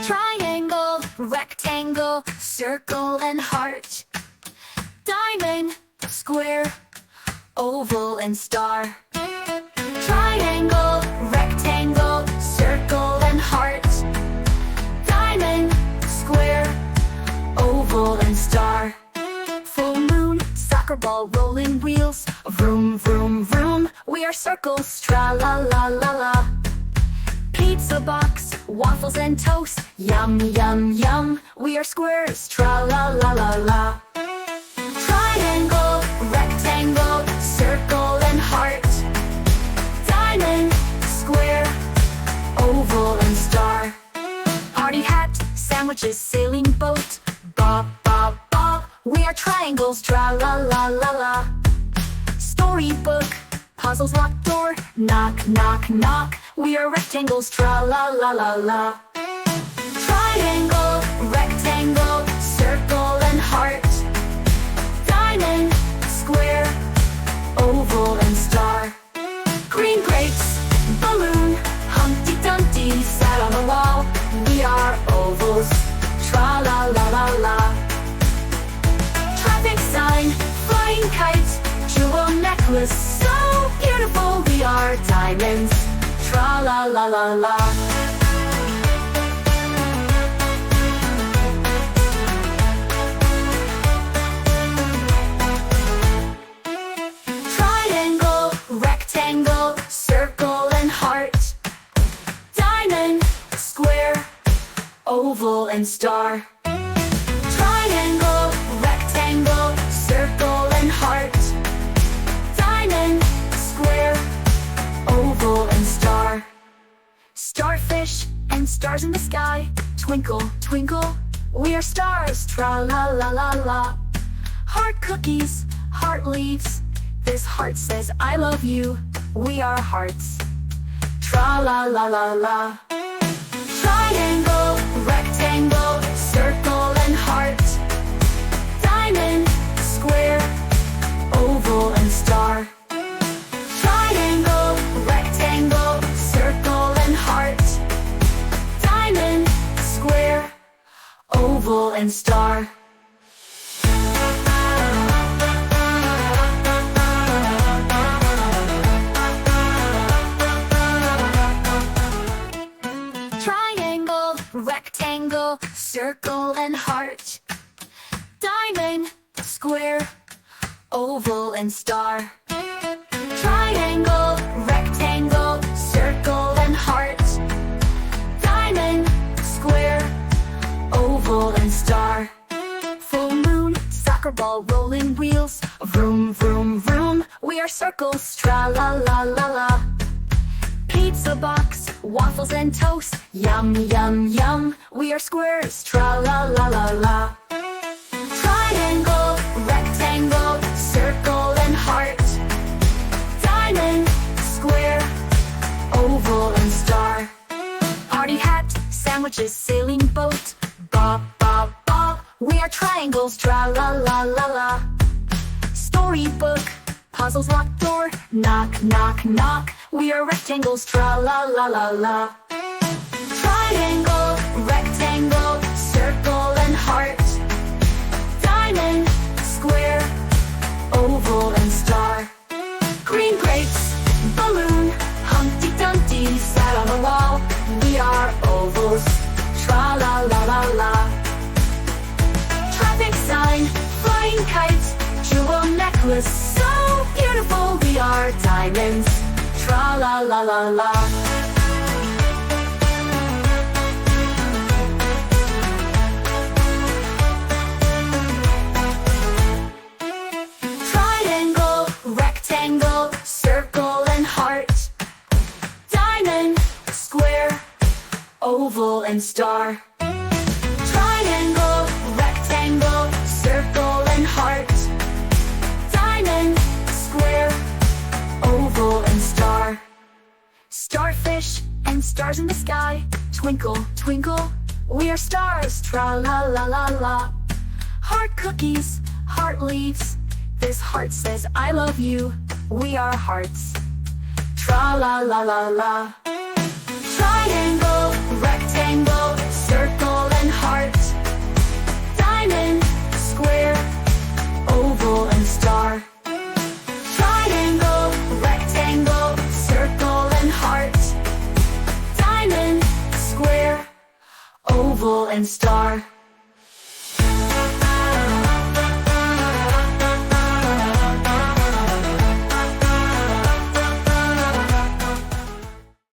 Triangle, rectangle, circle and heart. Diamond, square, oval and star. Triangle, rectangle, circle and heart. Diamond, square, oval and star. Full moon, soccer ball, rolling wheels. Vroom, vroom, vroom. We are circles, tralalalala. Pizza box, waffles and toast. Yum, yum, yum. We are squares, tralalalala. Triangle, rectangle, circle and heart. Diamond, square, oval and star. Party hat, sandwiches, sailing boat. Bob, bob, bob. We are triangles, tralalalala. Storybook, puzzles, locked door. Knock, knock, knock. We are rectangles, tralalalala. Triangle, rectangle, circle and heart. Diamond, square, oval and star. Green grapes, balloon, Humpty Dumpty sat on the wall. We are ovals, tralalalala. Traffic sign, flying kite, jewel necklace, so beautiful. We are diamonds, tralalalala. Triangle, rectangle, circle and heart. Diamond, square, oval and star. Triangle, rectangle, circle and heart. Diamond, square, oval and star. Starfish and stars in the sky. Twinkle, twinkle, we are stars, tra-la-la-la-la. Heart cookies, heart leaves. This heart says I love you. We are hearts, tra-la-la-la-la. Triangle, rectangle, circle and heart. Diamond, square, oval and star. Triangle, rectangle, circle and heart. Diamond, square, oval and star. Triangle, rectangle, circle and heart. Diamond, square, oval and star. Triangle, rectangle, circle and heart. Diamond, square, oval and star. Full moon, soccer ball, rolling wheels. Vroom, vroom, vroom. We are circles, tra-la-la-la-la. Pizza box, waffles and toast. Yum, yum, yum. We are squares, tra-la-la-la-la. Triangle, rectangle, circle and heart. Diamond, square, oval and star. Party hat, sandwiches, sailing boat. Bob, bob, bob. We are triangles, tra-la-la-la-la. Storybook, puzzles, locked door. Knock, knock, knock. We are rectangles, tra-la-la-la-la. Triangle, rectangle, circle and heart. Diamond, square, oval and star. Green grapes, balloon, Humpty Dumpty sat on the wall. We are ovals, tra-la-la-la-la. Traffic sign, flying kite, jewel necklace, so beautiful. We are diamonds, tra-la-la-la-la. Triangle, rectangle, circle and heart. Diamond, square, oval and star. Triangle, rectangle, circle and heart. Diamond, square, oval and star. Starfish and stars in the sky. Twinkle, twinkle, we are stars, tra-la-la-la-la. Heart cookies, heart leaves. This heart says I love you. We are hearts, tra-la-la-la-la. Triangle, rectangle, circle and star.